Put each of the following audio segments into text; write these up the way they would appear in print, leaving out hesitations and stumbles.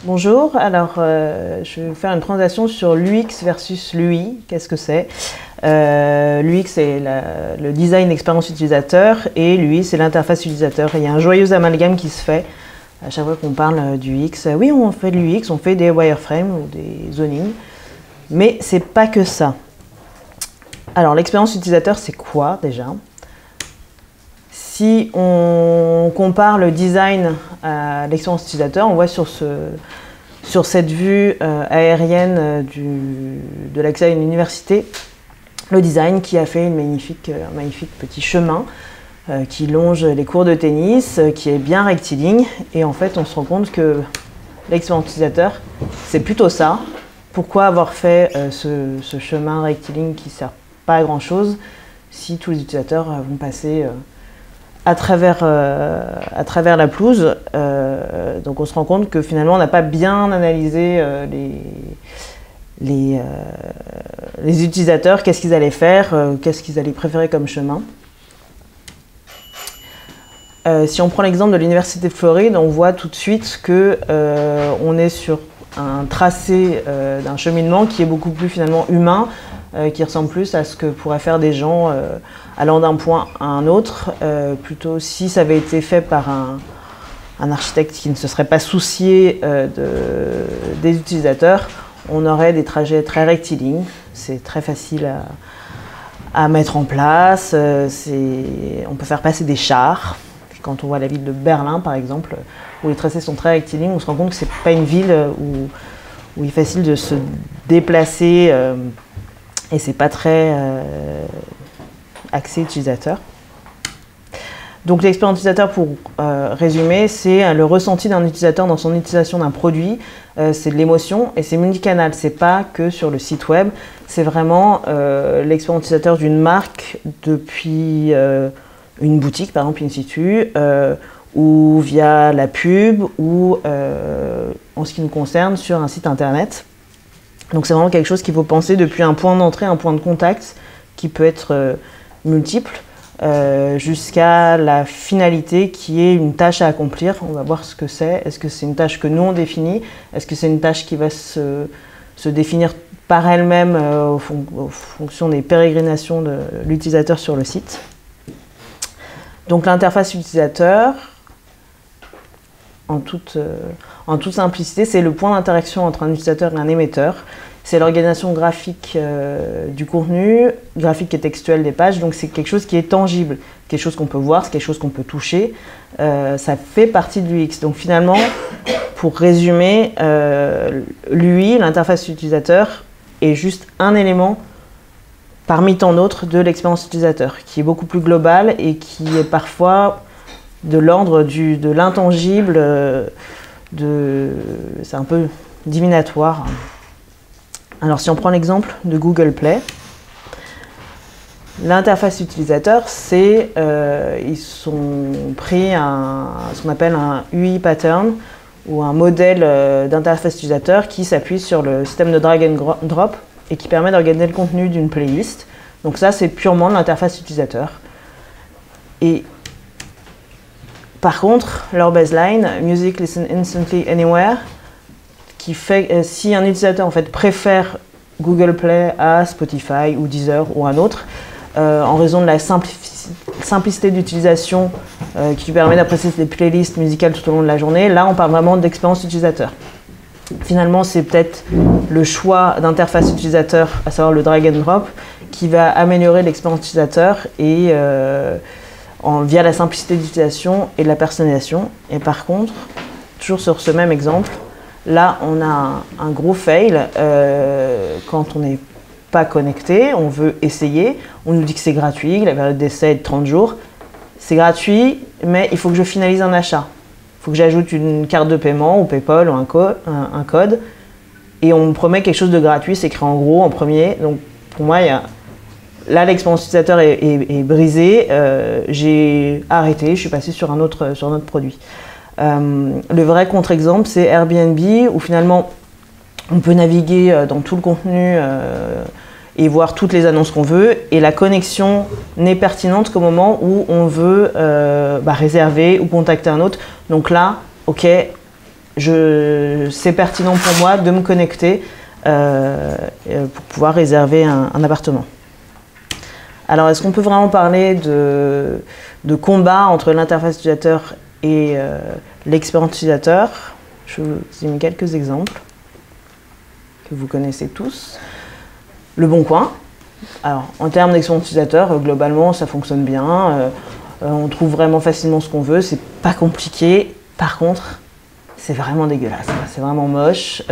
Bonjour, alors je vais vous faire une présentation sur l'UX versus l'UI. Qu'est-ce que c'est? L'UX c'est le design expérience utilisateur et l'UI c'est l'interface utilisateur. Et il y a un joyeux amalgame qui se fait à chaque fois qu'on parle du UX. Oui, on fait de l'UX, on fait des wireframes ou des zonings, mais c'est pas que ça. Alors l'expérience utilisateur c'est quoi déjà? Si on compare le design à l'expérience utilisateur, on voit sur cette vue aérienne de l'accès à une université, le design qui a fait un magnifique petit chemin qui longe les cours de tennis, qui est bien rectiligne. Et en fait, on se rend compte que l'expérience utilisateur, c'est plutôt ça. Pourquoi avoir fait ce chemin rectiligne qui ne sert pas à grand-chose si tous les utilisateurs vont passer à travers la pelouse, donc on se rend compte que finalement on n'a pas bien analysé les utilisateurs, qu'est-ce qu'ils allaient faire, qu'est-ce qu'ils allaient préférer comme chemin. Si on prend l'exemple de l'Université de Floride, on voit tout de suite que on est sur un tracé d'un cheminement qui est beaucoup plus finalement humain, qui ressemble plus à ce que pourraient faire des gens allant d'un point à un autre. Plutôt si ça avait été fait par un architecte qui ne se serait pas soucié des utilisateurs, on aurait des trajets très rectilignes. C'est très facile à mettre en place. On peut faire passer des chars. Quand on voit la ville de Berlin, par exemple, où les tracés sont très rectilignes, on se rend compte que ce n'est pas une ville où il est facile de se déplacer et c'est pas très axé utilisateur. Donc l'expérience utilisateur, pour résumer, c'est le ressenti d'un utilisateur dans son utilisation d'un produit, c'est de l'émotion et c'est multicanal, c'est pas que sur le site web, c'est vraiment l'expérience utilisateur d'une marque depuis une boutique, par exemple in situ, ou via la pub, ou en ce qui nous concerne sur un site internet. Donc c'est vraiment quelque chose qu'il faut penser depuis un point d'entrée, un point de contact qui peut être multiple, jusqu'à la finalité qui est une tâche à accomplir. On va voir ce que c'est. Est-ce que c'est une tâche que nous on définit? Est-ce que c'est une tâche qui va se définir par elle-même en fonction des pérégrinations de l'utilisateur sur le site? Donc l'interface utilisateur, en toute simplicité, c'est le point d'interaction entre un utilisateur et un émetteur. C'est l'organisation graphique du contenu, graphique et textuel des pages. Donc c'est quelque chose qui est tangible, quelque chose qu'on peut voir, c'est quelque chose qu'on peut toucher. Ça fait partie de l'UX. Donc finalement, pour résumer, l'UI, l'interface utilisateur, est juste un élément parmi tant d'autres de l'expérience utilisateur, qui est beaucoup plus globale et qui est parfois de l'ordre de l'intangible, c'est un peu divinatoire. Alors si on prend l'exemple de Google Play, l'interface utilisateur, c'est ils ont pris ce qu'on appelle un UI pattern ou un modèle d'interface utilisateur qui s'appuie sur le système de drag and drop et qui permet d'organiser le contenu d'une playlist. Donc ça, c'est purement de l'interface utilisateur. Et par contre, leur baseline, Music Listen Instantly Anywhere, qui fait, si un utilisateur en fait préfère Google Play à Spotify ou Deezer ou un autre, en raison de la simplicité d'utilisation qui lui permet d'apprécier des playlists musicales tout au long de la journée, là on parle vraiment d'expérience utilisateur. Finalement, c'est peut-être le choix d'interface utilisateur, à savoir le drag and drop, qui va améliorer l'expérience utilisateur et via la simplicité d'utilisation et de la personnalisation. Et par contre, toujours sur ce même exemple, là, on a un gros fail quand on n'est pas connecté, on veut essayer, on nous dit que c'est gratuit, la période d'essai est de 30 jours. C'est gratuit, mais il faut que je finalise un achat. Il faut que j'ajoute une carte de paiement ou PayPal ou un code. Et on me promet quelque chose de gratuit, c'est écrit en gros, en premier. Donc pour moi, là, l'expérience utilisateur est brisée. J'ai arrêté, je suis passé sur un autre produit. Le vrai contre-exemple, c'est Airbnb, où finalement, on peut naviguer dans tout le contenu et voir toutes les annonces qu'on veut. Et la connexion n'est pertinente qu'au moment où on veut réserver ou contacter un autre. Donc là, ok, c'est pertinent pour moi de me connecter pour pouvoir réserver un appartement. Alors, est-ce qu'on peut vraiment parler de combat entre l'interface utilisateur et l'expérience utilisateur? Je vous ai mis quelques exemples que vous connaissez tous. Le Bon Coin. Alors, en termes d'expérience utilisateur, globalement, ça fonctionne bien. On trouve vraiment facilement ce qu'on veut. C'est pas compliqué. Par contre, c'est vraiment dégueulasse. C'est vraiment moche.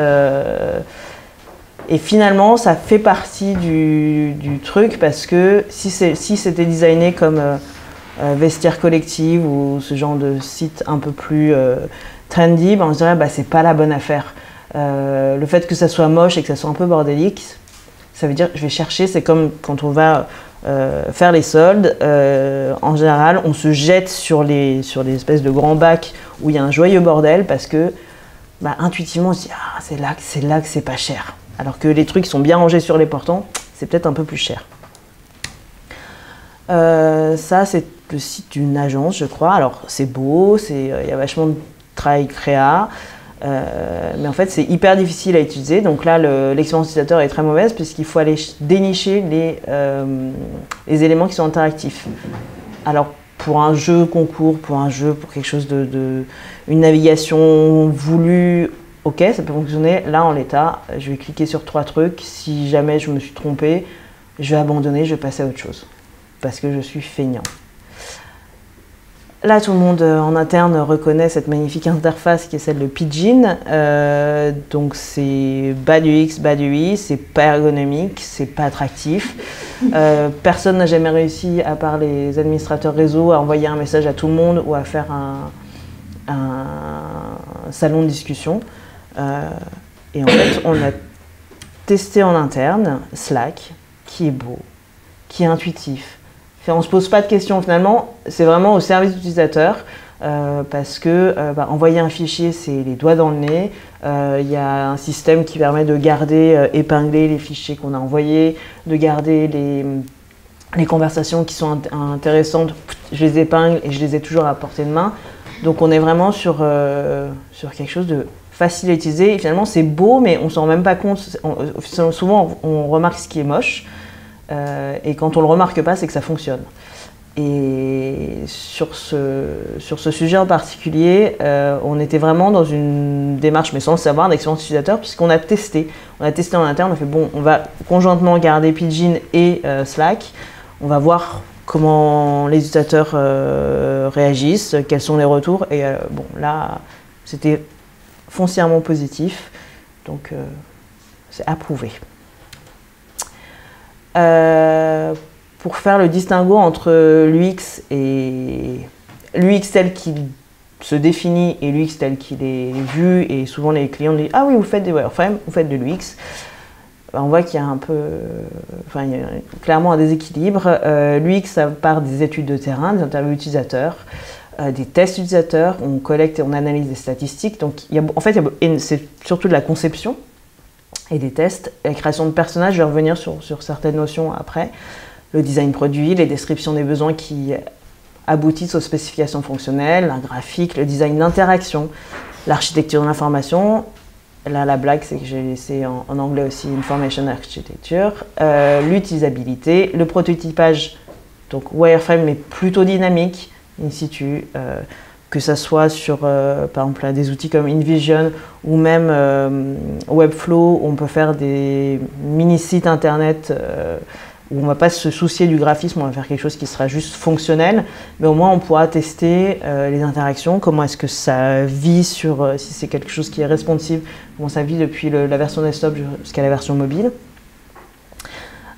Et finalement, ça fait partie du truc parce que si c'était designé comme Vestiaire Collective ou ce genre de site un peu plus trendy, on se dirait bah, c'est pas la bonne affaire. Le fait que ça soit moche et que ça soit un peu bordélique, ça veut dire je vais chercher, c'est comme quand on va faire les soldes. En général, on se jette sur les espèces de grands bacs où il y a un joyeux bordel parce que bah, intuitivement, on se dit ah, c'est là que c'est pas cher. Alors que les trucs sont bien rangés sur les portants, c'est peut-être un peu plus cher. Ça, c'est le site d'une agence, je crois. Alors, c'est beau, il y a vachement de travail créa, mais en fait, c'est hyper difficile à utiliser. Donc là, l'expérience utilisateur est très mauvaise puisqu'il faut aller dénicher les éléments qui sont interactifs. Alors, pour un jeu concours, pour quelque chose une navigation voulue, ok, ça peut fonctionner. Là, en l'état, je vais cliquer sur 3 trucs. Si jamais je me suis trompée, je vais abandonner, je vais passer à autre chose. Parce que je suis feignant. Là, tout le monde en interne reconnaît cette magnifique interface qui est celle de Pidgin. Donc, c'est bas du X, bas du Y, c'est pas ergonomique, c'est pas attractif. Personne n'a jamais réussi, à part les administrateurs réseau, à envoyer un message à tout le monde ou à faire un salon de discussion. Et en fait, on a testé en interne Slack, qui est beau, qui est intuitif. On ne se pose pas de questions finalement, c'est vraiment au service utilisateur parce que envoyer un fichier, c'est les doigts dans le nez. Il y a un système qui permet de garder, épingler les fichiers qu'on a envoyés, de garder les conversations qui sont intéressantes. Je les épingle et je les ai toujours à portée de main. Donc on est vraiment sur quelque chose de facile à utiliser. Et finalement, c'est beau, mais on ne s'en rend même pas compte. Souvent, on remarque ce qui est moche. Et quand on ne le remarque pas, c'est que ça fonctionne. Et sur ce sujet en particulier, on était vraiment dans une démarche, mais sans le savoir, d'expérience utilisateur, puisqu'on a testé. On a testé en interne, on a fait bon, on va conjointement garder Pidgin et Slack. On va voir comment les utilisateurs réagissent, quels sont les retours. Et bon, là, c'était foncièrement positif, donc c'est approuvé. Pour faire le distinguo entre l'UX et l'UX tel qu'il se définit et l'UX tel qu'il est vu, et souvent les clients disent ah oui, vous faites des wireframes, vous faites de l'UX. On voit qu'il y a il y a clairement un déséquilibre. L'UX, ça part des études de terrain, des interviews utilisateurs, des tests utilisateurs, on collecte et on analyse des statistiques. Donc c'est surtout de la conception et des tests. La création de personnages, je vais revenir sur certaines notions après. Le design produit, les descriptions des besoins qui aboutissent aux spécifications fonctionnelles, un graphique, le design d'interaction, l'architecture de l'information. Là, la blague, c'est que j'ai laissé en anglais aussi Information Architecture, l'utilisabilité, le prototypage, donc wireframe, mais plutôt dynamique, in situ, que ça soit sur, par exemple, des outils comme InVision ou même Webflow, où on peut faire des mini-sites internet où on ne va pas se soucier du graphisme, on va faire quelque chose qui sera juste fonctionnel, mais au moins on pourra tester les interactions, comment est-ce que ça vit sur, si c'est quelque chose qui est responsive, comment ça vit depuis la version desktop jusqu'à la version mobile.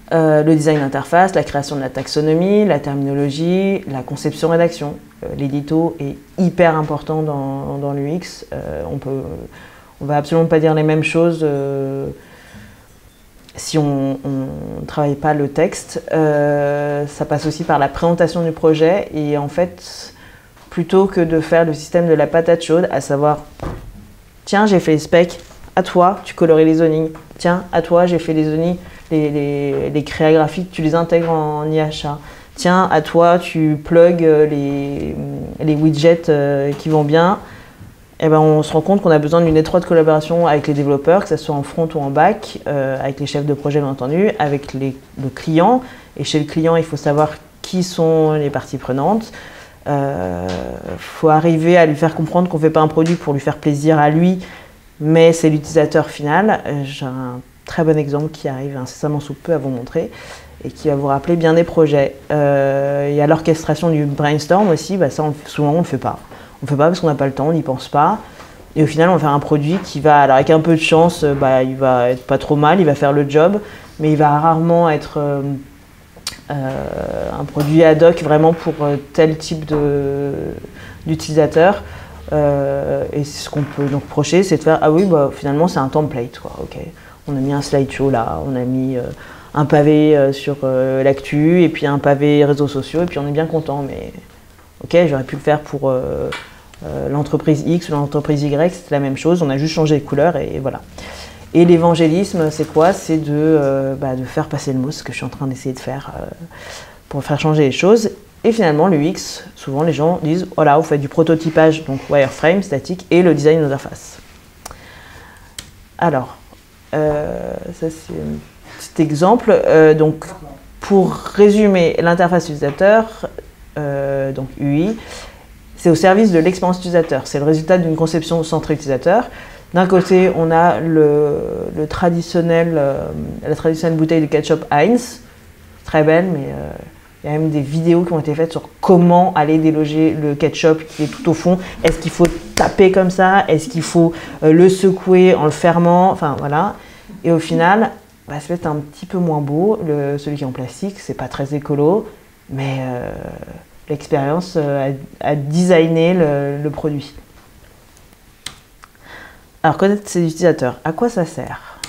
Le design d'interface, la création de la taxonomie, la terminologie, la conception-rédaction. L'édito est hyper important dans l'UX. On va absolument pas dire les mêmes choses si on ne travaille pas le texte. Ça passe aussi par la présentation du projet. Et en fait, plutôt que de faire le système de la patate chaude, à savoir, tiens, j'ai fait les specs, à toi, tu colories les zonings. Tiens, à toi, j'ai fait les zonings. Les créas graphiques, tu les intègres en IHA. Tiens, à toi, tu plugs les widgets qui vont bien. eh ben, on se rend compte qu'on a besoin d'une étroite collaboration avec les développeurs, que ce soit en front ou en back, avec les chefs de projet bien entendu, avec le client. Et chez le client, il faut savoir qui sont les parties prenantes. Faut arriver à lui faire comprendre qu'on ne fait pas un produit pour lui faire plaisir à lui, mais c'est l'utilisateur final. J'ai un très bon exemple qui arrive incessamment sous peu à vous montrer et qui va vous rappeler bien des projets. Il y a l'orchestration du brainstorm aussi, ça souvent on ne le fait pas. On ne fait pas parce qu'on n'a pas le temps, on n'y pense pas. Et au final, on va faire un produit qui va, alors avec un peu de chance, il va être pas trop mal, il va faire le job, mais il va rarement être un produit ad hoc vraiment pour tel type d'utilisateur. Et ce qu'on peut donc reprocher, c'est de faire ah oui, finalement c'est un template, quoi. Ok, on a mis un slideshow là, on a mis un pavé sur l'actu et puis un pavé réseaux sociaux et puis on est bien content, mais ok, j'aurais pu le faire pour l'entreprise X ou l'entreprise Y, c'est la même chose, on a juste changé les couleurs et voilà. Et l'évangélisme, c'est quoi? C'est de faire passer le mot, ce que je suis en train d'essayer de faire pour faire changer les choses. Et finalement, l'UX, souvent les gens disent « Voilà, vous faites du prototypage, donc wireframe, statique, et le design d'interface. » Alors, ça c'est un petit exemple. Donc, pour résumer, l'interface utilisateur, donc UI, c'est au service de l'expérience utilisateur. C'est le résultat d'une conception centrée utilisateur. D'un côté, on a la traditionnelle bouteille de ketchup Heinz, très belle, mais il y a même des vidéos qui ont été faites sur comment aller déloger le ketchup qui est tout au fond. Est-ce qu'il faut taper comme ça? Est-ce qu'il faut le secouer en le fermant? Enfin, voilà. Et au final, ça va être un petit peu moins beau. Celui qui est en plastique, c'est pas très écolo, mais l'expérience a designé le produit. Alors, connaître ses utilisateurs, à quoi ça sert?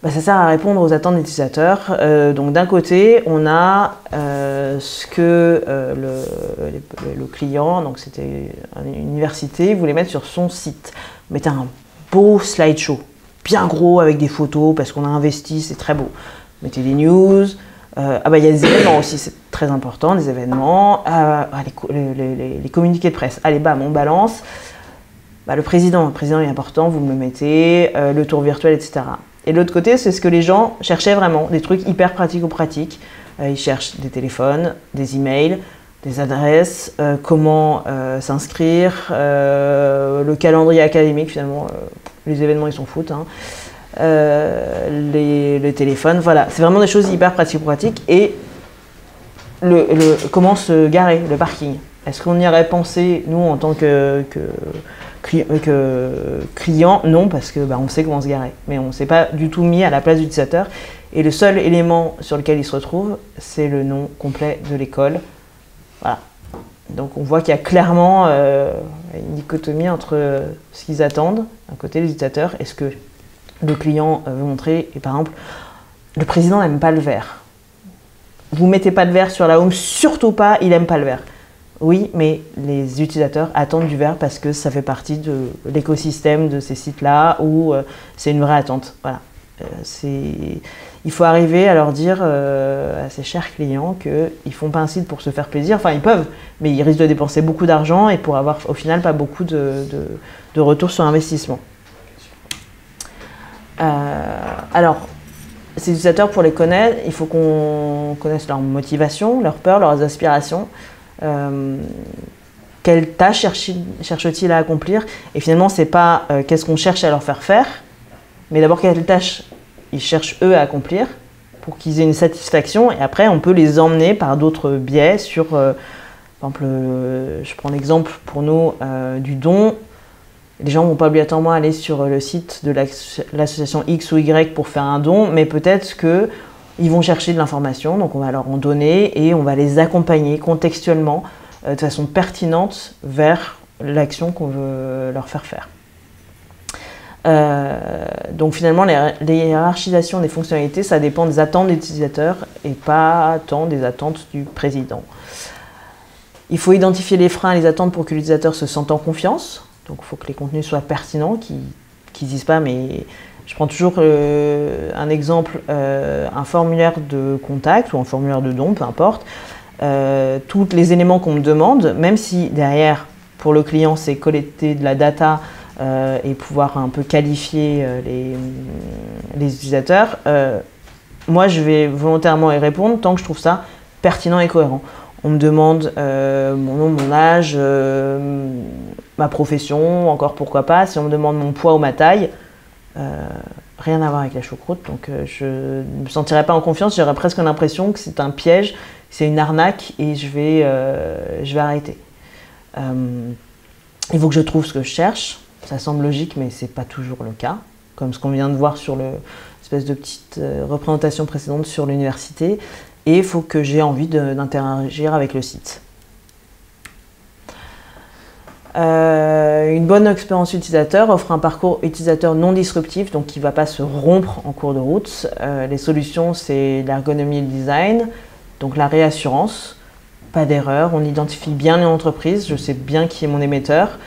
Ça sert à répondre aux attentes des utilisateurs. Donc, d'un côté, on a ce que le client, donc c'était une université, voulait mettre sur son site. Mettez un beau slideshow, bien gros, avec des photos, parce qu'on a investi, c'est très beau. Mettez des news. Il y a des événements aussi, c'est très important, des événements. Les communiqués de presse. Allez, bam, on balance. Le président est important, vous me le mettez, le tour virtuel, etc. Et de l'autre côté, c'est ce que les gens cherchaient vraiment, des trucs hyper pratico-pratiques. Ils cherchent des téléphones, des emails, des adresses, comment s'inscrire, le calendrier académique, finalement, les événements, ils s'en foutent. Hein. Les téléphones, voilà. C'est vraiment des choses hyper pratico-pratiques. Et comment se garer, le parking. Est-ce qu'on y aurait pensé, nous, en tant que client? Non, parce que on sait comment se garer, mais on ne s'est pas du tout mis à la place de l'utilisateur. Et le seul élément sur lequel il se retrouve, c'est le nom complet de l'école. Voilà. Donc on voit qu'il y a clairement une dichotomie entre ce qu'ils attendent, d'un côté les utilisateurs, et ce que le client veut montrer. Et par exemple, le président n'aime pas le vert. Vous ne mettez pas de vert sur la home, surtout pas, il n'aime pas le vert. Oui, mais les utilisateurs attendent du vert parce que ça fait partie de l'écosystème de ces sites-là où c'est une vraie attente. Voilà. Il faut arriver à leur dire à ces chers clients qu'ils ne font pas un site pour se faire plaisir. Enfin, ils peuvent, mais ils risquent de dépenser beaucoup d'argent et pour avoir au final pas beaucoup de retour sur investissement. Alors, ces utilisateurs, pour les connaître, il faut qu'on connaisse leur motivation, leurs peurs, leurs aspirations. Quelles tâches cherchent-ils à accomplir? Et finalement, c'est pas qu'est-ce qu'on cherche à leur faire faire, mais d'abord quelles tâches ils cherchent eux à accomplir pour qu'ils aient une satisfaction. Et après, on peut les emmener par d'autres biais sur, par exemple, je prends l'exemple pour nous du don. Les gens ne vont pas obligatoirement aller sur le site de l'association X ou Y pour faire un don, mais peut-être qu'ils vont chercher de l'information, donc on va leur en donner et on va les accompagner contextuellement de façon pertinente vers l'action qu'on veut leur faire faire. Donc finalement, les hiérarchisations des fonctionnalités, ça dépend des attentes des utilisateurs et pas tant des attentes du président. Il faut identifier les freins et les attentes pour que l'utilisateur se sente en confiance. Donc il faut que les contenus soient pertinents, qu'ils disent pas, mais je prends toujours un exemple, un formulaire de contact ou un formulaire de don, peu importe. Tous les éléments qu'on me demande, même si derrière pour le client, c'est collecter de la data et pouvoir un peu qualifier les utilisateurs. Moi, je vais volontairement y répondre tant que je trouve ça pertinent et cohérent. On me demande mon nom, mon âge, ma profession, encore pourquoi pas. Si on me demande mon poids ou ma taille, rien à voir avec la choucroute. Donc je ne me sentirais pas en confiance. J'aurais presque l'impression que c'est un piège, c'est une arnaque et je vais arrêter. Il faut que je trouve ce que je cherche. Ça semble logique, mais ce n'est pas toujours le cas. Comme ce qu'on vient de voir sur l'espèce de petite représentation précédente sur l'université. Et il faut que j'ai envie d'interagir avec le site. Une bonne expérience utilisateur offre un parcours utilisateur non disruptif, donc qui ne va pas se rompre en cours de route. Les solutions, c'est l'ergonomie et le design, donc la réassurance, pas d'erreur, on identifie bien les entreprises, je sais bien qui est mon émetteur.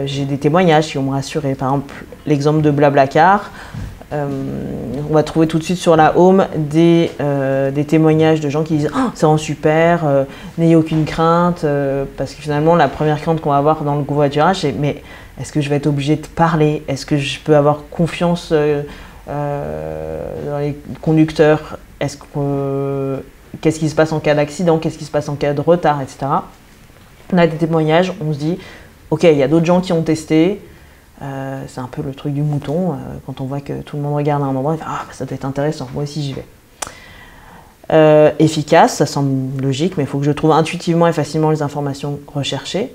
J'ai des témoignages qui vont me rassurer, par exemple l'exemple de Blablacar. On va trouver tout de suite sur la home des témoignages de gens qui disent oh, c'est vraiment super, n'ayez aucune crainte, parce que finalement la première crainte qu'on va avoir dans le covoiturage c'est mais est-ce que je vais être obligé de parler, est-ce que je peux avoir confiance dans les conducteurs, qu'est-ce qui se passe en cas d'accident, qu'est-ce qui se passe en cas de retard, etc. On a des témoignages, on se dit ok, il y a d'autres gens qui ont testé. C'est un peu le truc du mouton, quand on voit que tout le monde regarde à un endroit, ah, ça doit être intéressant, moi aussi j'y vais. Efficace, ça semble logique, mais il faut que je trouve intuitivement et facilement les informations recherchées,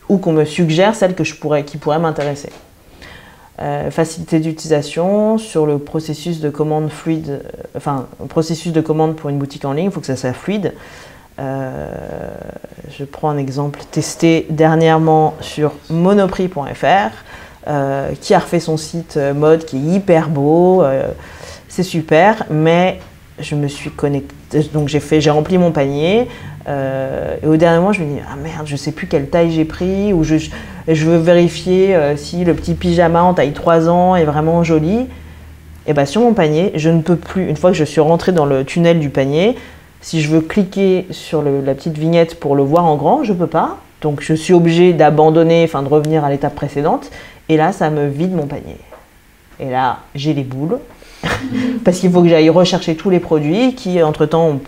ou qu'on me suggère celles qui pourraient m'intéresser. Facilité d'utilisation sur le processus de commande fluide, le processus de commande pour une boutique en ligne, il faut que ça soit fluide. Je prends un exemple testé dernièrement sur monoprix.fr. Qui a refait son site mode qui est hyper beau, c'est super, mais je me suis connectée, donc j'ai rempli mon panier et au dernier moment je me dis ah merde, je sais plus quelle taille j'ai pris, ou je veux vérifier si le petit pyjama en taille 3 ans est vraiment joli. Et bien sur mon panier, je ne peux plus, une fois que je suis rentrée dans le tunnel du panier, si je veux cliquer sur la petite vignette pour le voir en grand, je peux pas, donc je suis obligée d'abandonner, de revenir à l'étape précédente. Et là, ça me vide mon panier. Et là, j'ai les boules. Parce qu'il faut que j'aille rechercher tous les produits qui, entre-temps,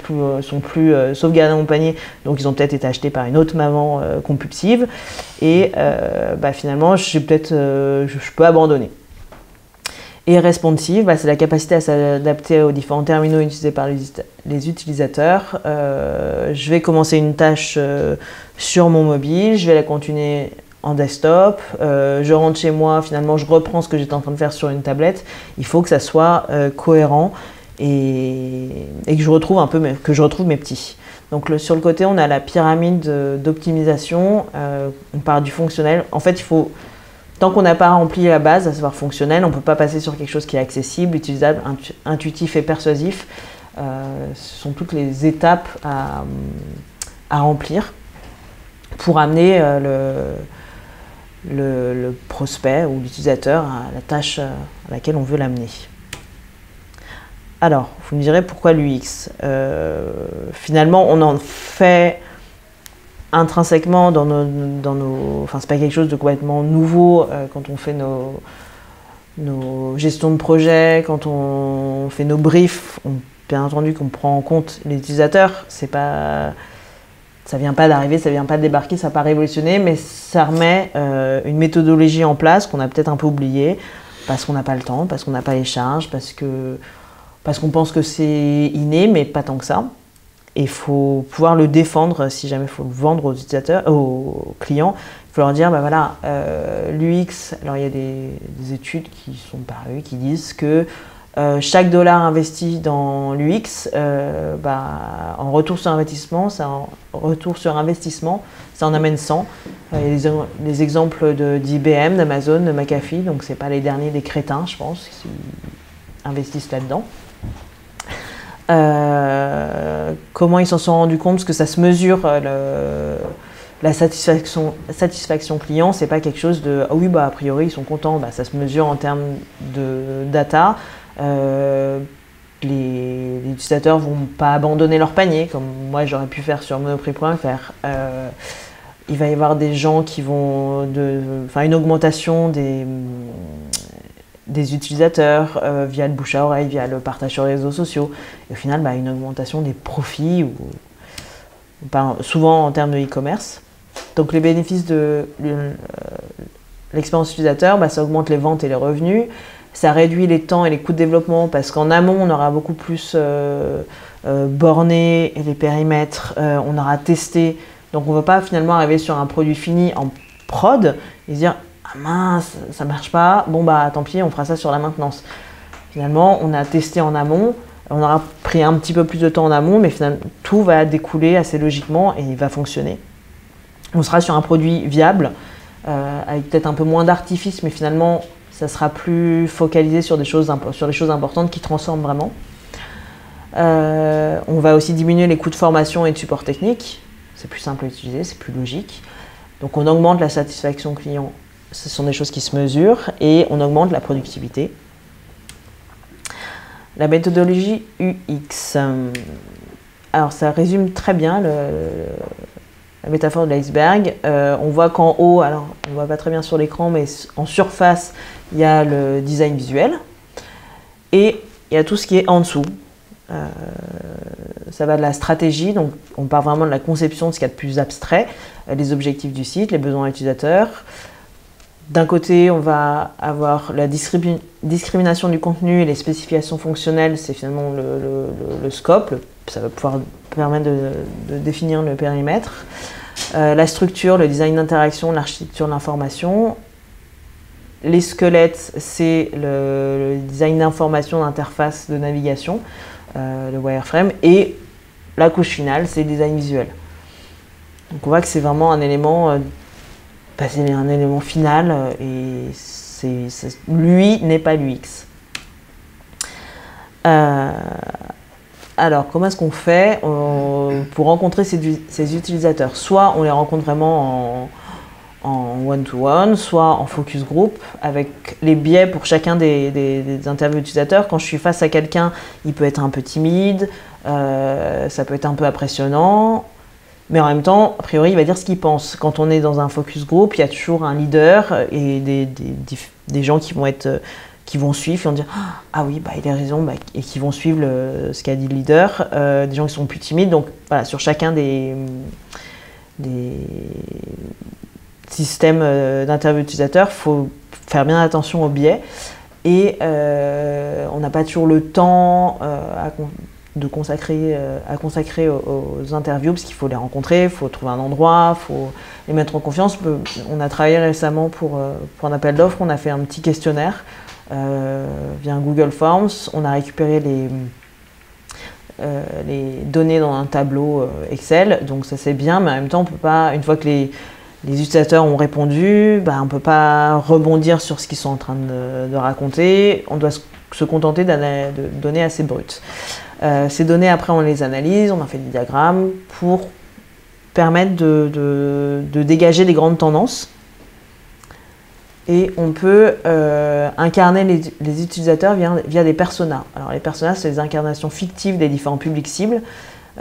sont plus sauvegardés dans mon panier. Donc, ils ont peut-être été achetés par une autre maman compulsive. Et finalement, je peux abandonner. Et responsive, c'est la capacité à s'adapter aux différents terminaux utilisés par les utilisateurs. Je vais commencer une tâche sur mon mobile. Je vais la continuer en desktop, je rentre chez moi, finalement je reprends ce que j'étais en train de faire sur une tablette. Il faut que ça soit cohérent et que je retrouve mes petits. Donc sur le côté, on a la pyramide d'optimisation, on part du fonctionnel. En fait, tant qu'on n'a pas rempli la base, à savoir fonctionnel, on ne peut pas passer sur quelque chose qui est accessible, utilisable, intuitif et persuasif. Ce sont toutes les étapes à remplir pour amener le prospect ou l'utilisateur à la tâche à laquelle on veut l'amener. Alors, vous me direz pourquoi l'UX. Finalement, on en fait intrinsèquement dans nos... Enfin, c'est pas quelque chose de complètement nouveau quand on fait nos gestions de projet, quand on fait nos briefs. Bien entendu qu'on prend en compte les utilisateurs. Ça vient pas d'arriver, ça vient pas de débarquer, ça n'a pas révolutionné, mais ça remet une méthodologie en place qu'on a peut-être un peu oubliée, parce qu'on n'a pas le temps, parce qu'on n'a pas les charges, parce qu'on pense que c'est inné, mais pas tant que ça. Et il faut pouvoir le défendre, si jamais il faut le vendre aux utilisateurs, aux clients. Il faut leur dire, l'UX, alors il y a des études qui sont parues, qui disent que chaque dollar investi dans l'UX, en retour sur investissement, ça en amène 100. Il y a des exemples d'IBM, d'Amazon, de McAfee, donc c'est pas les derniers des crétins, je pense, qui investissent là-dedans. Comment ils s'en sont rendus compte, parce que ça se mesure, la satisfaction client, c'est pas quelque chose de « ah oui, a priori, ils sont contents », ça se mesure en termes de data. Les utilisateurs vont pas abandonner leur panier, comme moi j'aurais pu faire sur monoprix.fr. il va y avoir des gens qui vont... une augmentation des utilisateurs via le bouche à oreille, via le partage sur les réseaux sociaux. Et au final, une augmentation des profits, souvent en termes de e-commerce. Donc les bénéfices de l'expérience utilisateur, ça augmente les ventes et les revenus. Ça réduit les temps et les coûts de développement parce qu'en amont, on aura beaucoup plus borné les périmètres, on aura testé. Donc on ne va pas finalement arriver sur un produit fini en prod et se dire « Ah mince, ça ne marche pas, bon tant pis, on fera ça sur la maintenance ». Finalement, on a testé en amont, on aura pris un petit peu plus de temps en amont, mais finalement, tout va découler assez logiquement et il va fonctionner. On sera sur un produit viable, avec peut-être un peu moins d'artifice, mais finalement, ça sera plus focalisé sur des choses importantes qui transforment vraiment. On va aussi diminuer les coûts de formation et de support technique. C'est plus simple à utiliser, c'est plus logique. Donc on augmente la satisfaction client, ce sont des choses qui se mesurent, et on augmente la productivité. La méthodologie UX. Alors ça résume très bien la métaphore de l'iceberg. On voit qu'en haut, alors on ne voit pas très bien sur l'écran, mais en surface, il y a le design visuel et il y a tout ce qui est en dessous. Ça va de la stratégie, donc on part vraiment de la conception de ce qu'il y a de plus abstrait, les objectifs du site, les besoins utilisateurs. D'un côté, on va avoir la discrimination du contenu et les spécifications fonctionnelles, c'est finalement le scope, ça va pouvoir permettre de définir le périmètre. La structure, le design d'interaction, l'architecture de l'information. Les squelettes, c'est le design d'information, d'interface, de navigation, le wireframe. Et la couche finale, c'est le design visuel. Donc on voit que c'est vraiment un élément, c'est un élément final et lui n'est pas l'UX. Alors, comment est-ce qu'on fait pour rencontrer ces utilisateurs? Soit on les rencontre vraiment en one-to-one, soit en focus group, avec les biais pour chacun des interviews utilisateurs. Quand je suis face à quelqu'un, il peut être un peu timide, ça peut être un peu impressionnant, mais en même temps, a priori, il va dire ce qu'il pense. Quand on est dans un focus group, il y a toujours un leader et des gens qui vont suivre, qui vont dire « Ah oui, il a raison », et qui vont suivre ce qu'a dit le leader, des gens qui sont plus timides. Donc voilà, sur chacun des systèmes d'interview utilisateur, il faut faire bien attention aux biais. Et on n'a pas toujours le temps à consacrer aux interviews, parce qu'il faut les rencontrer, il faut trouver un endroit, il faut les mettre en confiance. On a travaillé récemment pour un appel d'offres, on a fait un petit questionnaire via Google Forms, on a récupéré les données dans un tableau Excel, donc ça c'est bien, mais en même temps on peut pas, une fois que les utilisateurs ont répondu, on ne peut pas rebondir sur ce qu'ils sont en train de raconter, on doit se contenter de données assez brutes. Ces données, après, on les analyse, on en fait des diagrammes pour permettre de dégager des grandes tendances. Et on peut incarner les utilisateurs via des personas. Alors les personas, c'est les incarnations fictives des différents publics cibles,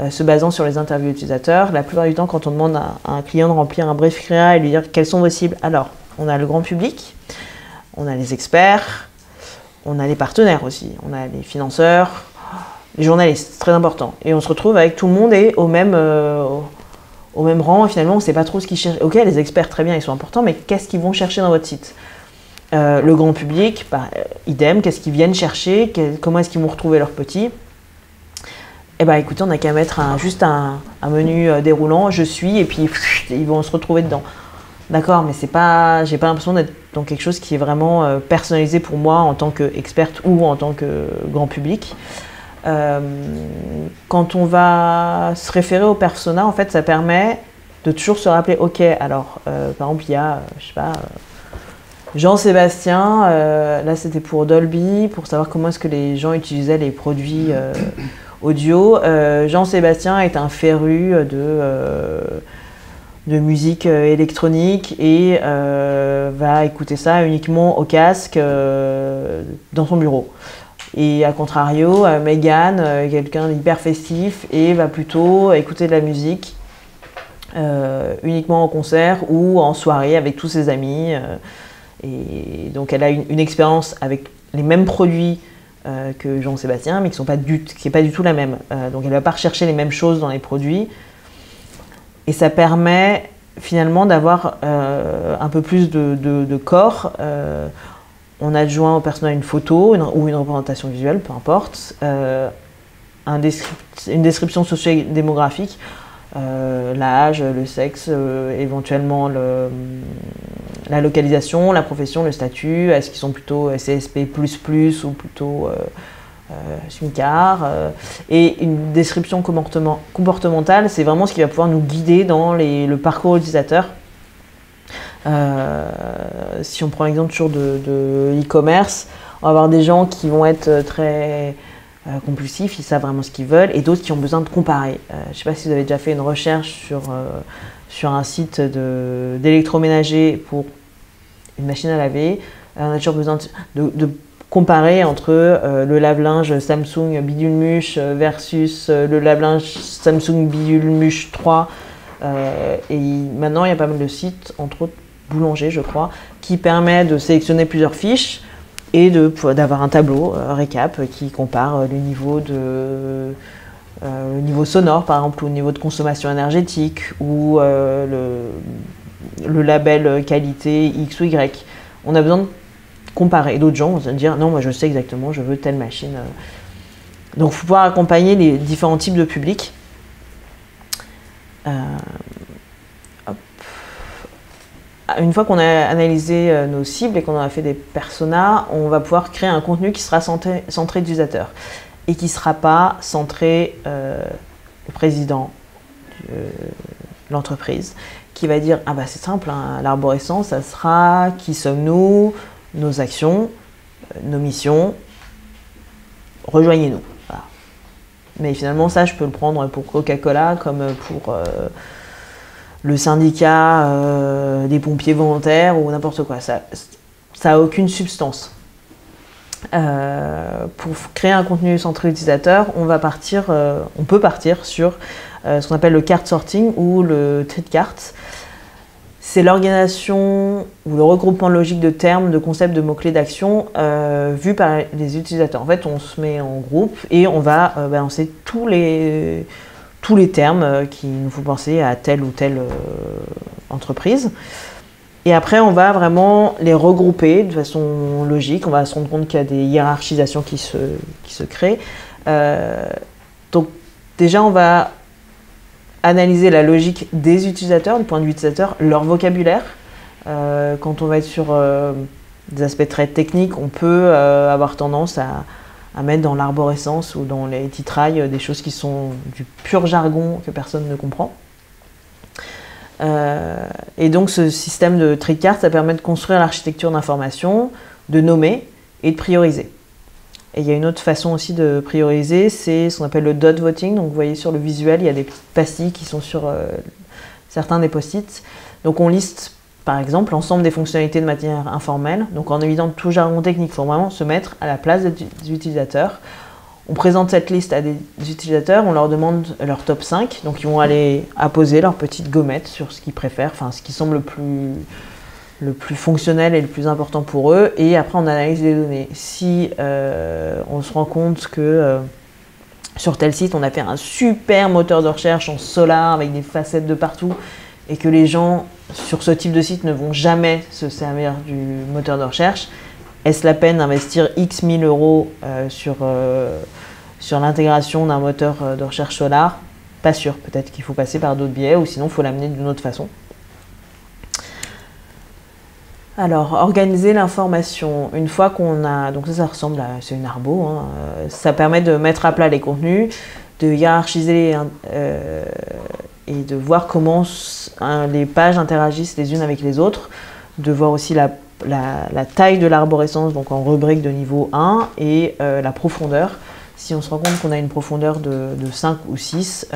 se basant sur les interviews utilisateurs. La plupart du temps, quand on demande à un client de remplir un brief CREA et lui dire quelles sont vos cibles, alors on a le grand public, on a les experts, on a les partenaires aussi, on a les financeurs, les journalistes, c'est très important. Et on se retrouve avec tout le monde et au même rang, et finalement on ne sait pas trop ce qu'ils cherchent. Ok, les experts, très bien, ils sont importants, mais qu'est-ce qu'ils vont chercher dans votre site? Le grand public, idem, qu'est-ce qu'ils viennent chercher? Comment est-ce qu'ils vont retrouver leurs petits? Écoutez, on n'a qu'à mettre juste un menu déroulant, je suis, et puis ils vont se retrouver dedans. D'accord, mais j'ai pas l'impression d'être dans quelque chose qui est vraiment personnalisé pour moi en tant qu'experte ou en tant que grand public. Quand on va se référer au persona, en fait, ça permet de toujours se rappeler, ok, alors, par exemple, il y a, je sais pas, Jean-Sébastien, là c'était pour Dolby, pour savoir comment est-ce que les gens utilisaient les produits audio. Jean-Sébastien est un féru de musique électronique et va écouter ça uniquement au casque dans son bureau. Et à contrario, Megan, quelqu'un d'hyper festif et va plutôt écouter de la musique uniquement en concert ou en soirée avec tous ses amis. Et donc elle a une expérience avec les mêmes produits que Jean-Sébastien, mais qui n'est pas du tout la même. Donc elle ne va pas rechercher les mêmes choses dans les produits. Et ça permet finalement d'avoir un peu plus de corps. On adjoint au personnage une photo ou une représentation visuelle, peu importe, une description socio-démographique, l'âge, le sexe, éventuellement la localisation, la profession, le statut, est-ce qu'ils sont plutôt CSP++ ou plutôt SMICAR, et une description comportementale, c'est vraiment ce qui va pouvoir nous guider dans le parcours utilisateur. Si on prend l'exemple toujours de e-commerce, on va avoir des gens qui vont être très compulsifs, ils savent vraiment ce qu'ils veulent, et d'autres qui ont besoin de comparer. Je ne sais pas si vous avez déjà fait une recherche sur un site d'électroménager pour une machine à laver. On a toujours besoin de comparer entre le lave-linge Samsung Bidule Muche versus le lave-linge Samsung Bidule Muche 3. Et maintenant, il y a pas mal de sites, entre autres Boulanger, je crois, qui permet de sélectionner plusieurs fiches et d'avoir un tableau récap qui compare le niveau sonore, par exemple, ou le niveau de consommation énergétique, ou le label qualité X ou Y. On a besoin de comparer. Et d'autres gens vont se dire, non, moi je sais exactement, je veux telle machine. Donc, il faut pouvoir accompagner les différents types de publics. Une fois qu'on a analysé nos cibles et qu'on a fait des personas, on va pouvoir créer un contenu qui sera centré utilisateur et qui ne sera pas centré le président de l'entreprise, qui va dire « Ah bah c'est simple, hein, l'arborescence, ça sera qui sommes-nous, nos actions, nos missions, rejoignez-nous. » Voilà. Mais finalement, ça, je peux le prendre pour Coca-Cola comme pour le syndicat des pompiers volontaires ou n'importe quoi. Ça n'a aucune substance. Pour créer un contenu centré utilisateur, on peut partir sur ce qu'on appelle le cart sorting ou le tri de cartes. C'est l'organisation ou le regroupement logique de termes, de concepts, de mots-clés, d'actions vus par les utilisateurs. En fait, on se met en groupe et on va balancer tous les termes qui nous font penser à telle ou telle entreprise. Et après, on va vraiment les regrouper de façon logique. On va se rendre compte qu'il y a des hiérarchisations qui se créent. Donc déjà, on va analyser la logique des utilisateurs, du point de vue utilisateur, leur vocabulaire. Quand on va être sur des aspects très techniques, on peut avoir tendance à mettre dans l'arborescence ou dans les titrailles des choses qui sont du pur jargon que personne ne comprend. Et donc ce système de tri de cartes, ça permet de construire l'architecture d'information, de nommer et de prioriser. Et il y a une autre façon aussi de prioriser, c'est ce qu'on appelle le dot voting. Donc vous voyez sur le visuel, il y a des petites pastilles qui sont sur certains des post-it. Donc on liste par exemple l'ensemble des fonctionnalités de manière informelle, donc en évitant tout jargon technique. Il faut vraiment se mettre à la place des utilisateurs. On présente cette liste à des utilisateurs, on leur demande leur top 5, donc ils vont aller apposer leur petite gommette sur ce qu'ils préfèrent, enfin ce qui semble le plus fonctionnel et le plus important pour eux, et après on analyse les données. Si on se rend compte que sur tel site on a fait un super moteur de recherche en Solr avec des facettes de partout, et que les gens sur ce type de site ne vont jamais se servir du moteur de recherche, est-ce la peine d'investir X 1000 € sur l'intégration d'un moteur de recherche Solr? Pas sûr, peut-être qu'il faut passer par d'autres biais, ou sinon il faut l'amener d'une autre façon. Alors, organiser l'information, une fois qu'on a... Donc ça ressemble à... c'est une arbo, hein, ça permet de mettre à plat les contenus, de hiérarchiser et de voir comment les pages interagissent les unes avec les autres, de voir aussi la taille de l'arborescence, donc en rubrique de niveau 1, et la profondeur. Si on se rend compte qu'on a une profondeur de 5 ou 6,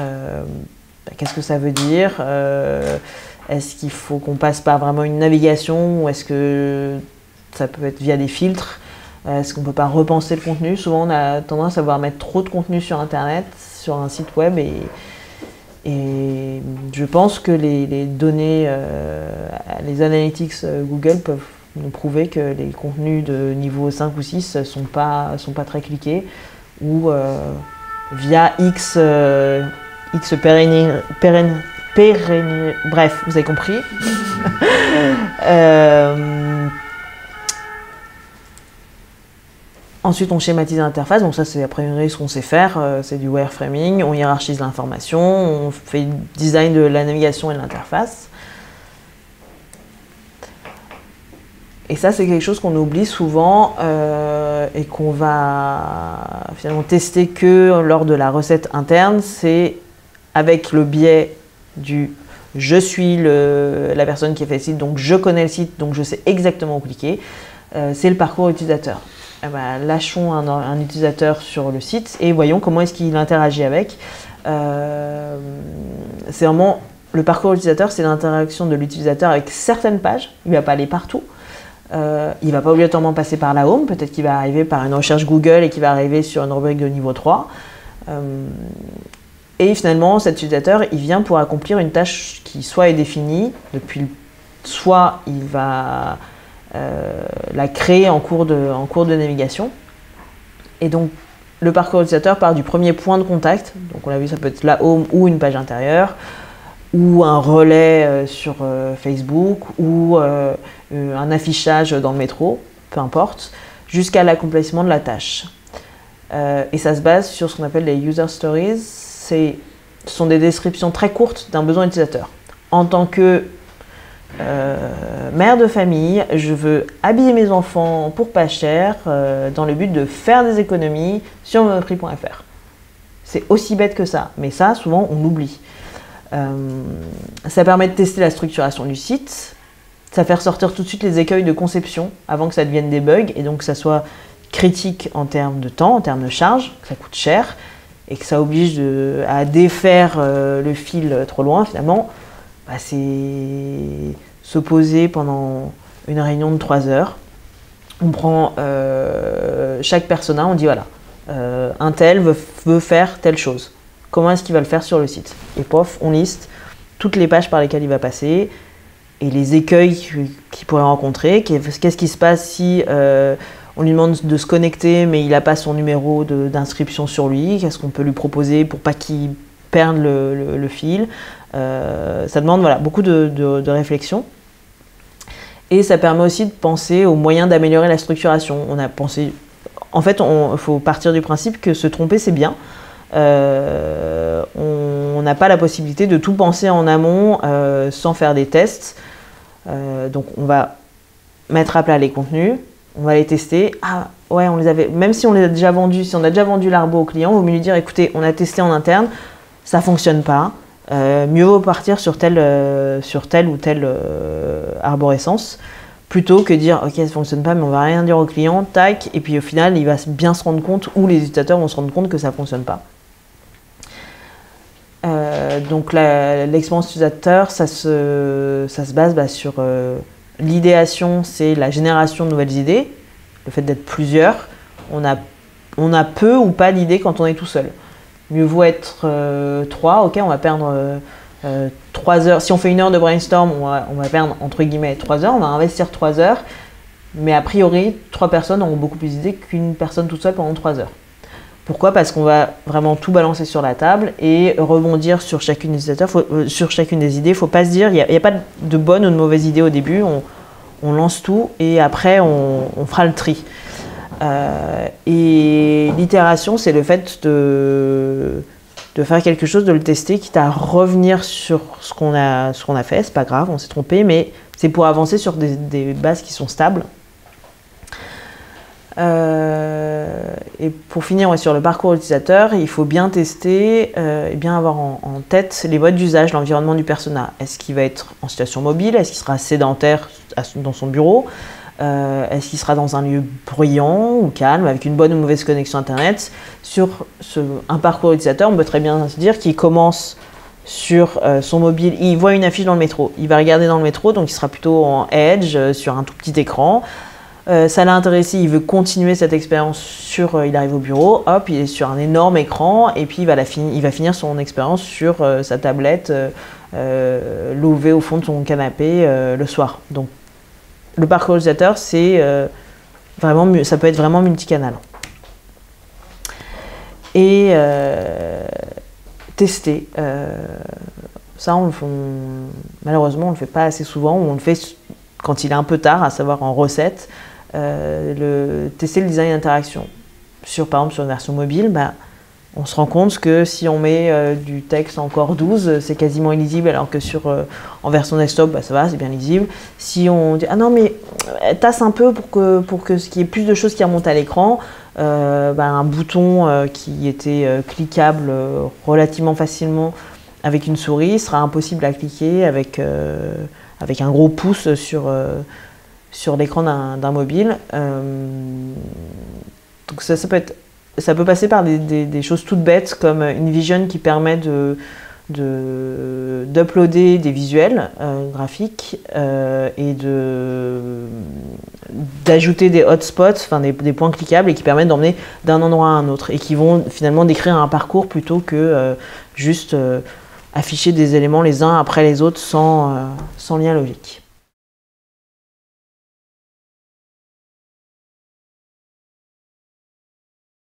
qu'est-ce que ça veut dire? Est-ce qu'il faut qu'on passe par vraiment une navigation, ou est-ce que ça peut être via des filtres? Est-ce qu'on ne peut pas repenser le contenu? Souvent, on a tendance à vouloir mettre trop de contenu sur Internet, sur un site web, Et je pense que les données, les analytics Google peuvent nous prouver que les contenus de niveau 5 ou 6 ne sont pas très cliqués, ou via X bref, vous avez compris. Ensuite, on schématise l'interface, donc ça c'est a priori ce qu'on sait faire, c'est du wireframing, on hiérarchise l'information, on fait le design de la navigation et de l'interface. Et ça c'est quelque chose qu'on oublie souvent et qu'on va finalement tester que lors de la recette interne, c'est avec le biais du « je suis la personne qui a fait le site, donc je connais le site, donc je sais exactement où cliquer », c'est le parcours utilisateur. Eh ben, lâchons un utilisateur sur le site et voyons comment est-ce qu'il interagit avec. C'est vraiment le parcours utilisateur, c'est l'interaction de l'utilisateur avec certaines pages. Il ne va pas aller partout. Il ne va pas obligatoirement passer par la home. Peut-être qu'il va arriver par une recherche Google et qu'il va arriver sur une rubrique de niveau 3. Et finalement, cet utilisateur, il vient pour accomplir une tâche qui soit est définie, soit il va la créer en cours de navigation. Et donc, le parcours utilisateur part du premier point de contact. Donc, on l'a vu, ça peut être la home ou une page intérieure, ou un relais sur Facebook, ou un affichage dans le métro, peu importe, jusqu'à l'accomplissement de la tâche. Et ça se base sur ce qu'on appelle les user stories. Ce sont des descriptions très courtes d'un besoin utilisateur. En tant que mère de famille, je veux habiller mes enfants pour pas cher dans le but de faire des économies sur monoprix.fr. C'est aussi bête que ça, mais ça, souvent, on oublie. Ça permet de tester la structuration du site, ça fait ressortir tout de suite les écueils de conception avant que ça devienne des bugs et donc que ça soit critique en termes de temps, en termes de charge, que ça coûte cher et que ça oblige à défaire le fil trop loin finalement. Bah, c'est se poser pendant une réunion de 3 heures. On prend chaque persona, on dit voilà, un tel veut faire telle chose. Comment est-ce qu'il va le faire sur le site? Et pof, on liste toutes les pages par lesquelles il va passer et les écueils qu'il pourrait rencontrer. Qu'est-ce qui se passe si on lui demande de se connecter mais il n'a pas son numéro d'inscription sur lui? Qu'est-ce qu'on peut lui proposer pour pas qu'il perde le fil? Ça demande voilà, beaucoup de réflexion. Et ça permet aussi de penser aux moyens d'améliorer la structuration. On a pensé, en fait, il faut partir du principe que se tromper, c'est bien. On n'a pas la possibilité de tout penser en amont sans faire des tests. Donc, on va mettre à plat les contenus, on va les tester. Ah, ouais, on les avait, même si on les a déjà vendus, si on a déjà vendu l'arbo au client, il vaut mieux lui dire écoutez, on a testé en interne, ça ne fonctionne pas. Mieux vaut partir sur telle ou telle arborescence plutôt que dire ok ça ne fonctionne pas mais on va rien dire au client, tac, et puis au final il va bien se rendre compte ou les utilisateurs vont se rendre compte que ça ne fonctionne pas. Donc l'expérience utilisateur ça se base sur l'idéation, c'est la génération de nouvelles idées, le fait d'être plusieurs, on a peu ou pas d'idées quand on est tout seul. Mieux vaut être 3, ok, on va perdre 3 heures. Si on fait 1 heure de brainstorm, on va perdre entre guillemets 3 heures, on va investir 3 heures, mais a priori, 3 personnes auront beaucoup plus d'idées qu'une personne toute seule pendant 3 heures. Pourquoi? Parce qu'on va vraiment tout balancer sur la table et rebondir sur chacune des idées. Il ne faut pas se dire, il n'y a pas de bonne ou de mauvaise idée au début, on lance tout et après on fera le tri. Et l'itération, c'est le fait de faire quelque chose, de le tester, quitte à revenir sur ce qu'on a fait. C'est pas grave, on s'est trompé, mais c'est pour avancer sur des bases qui sont stables. Et pour finir sur le parcours utilisateur, il faut bien tester et bien avoir en tête les modes d'usage, l'environnement du persona. Est-ce qu'il va être en situation mobile? Est-ce qu'il sera sédentaire dans son bureau? Est-ce qu'il sera dans un lieu bruyant ou calme, avec une bonne ou mauvaise connexion Internet? Sur un parcours utilisateur, on peut très bien se dire qu'il commence sur son mobile, il voit une affiche dans le métro, il va regarder dans le métro, donc il sera plutôt en edge, sur un tout petit écran. Ça l'a intéressé, il veut continuer cette expérience il arrive au bureau, hop, il est sur un énorme écran et puis il va finir son expérience sur sa tablette lové au fond de son canapé le soir. Donc le parcours utilisateur, c'est ça peut être vraiment multicanal. Et tester, ça malheureusement on le fait pas assez souvent, on le fait quand il est un peu tard, à savoir en recette. Tester le design d'interaction. Par exemple, sur une version mobile, on se rend compte que si on met du texte en Core 12, c'est quasiment illisible, alors que en version desktop, ça va, c'est bien lisible. Si on dit « Ah non, mais tasse un peu pour qu'il y ait plus de choses qui remontent à l'écran », un bouton qui était cliquable relativement facilement avec une souris sera impossible à cliquer avec un gros pouce sur l'écran d'un mobile. Donc ça peut passer par des choses toutes bêtes comme InVision qui permet d'uploader des visuels graphiques et d'ajouter des hotspots, des points cliquables et qui permettent d'emmener d'un endroit à un autre et qui vont finalement décrire un parcours plutôt que juste afficher des éléments les uns après les autres sans lien logique.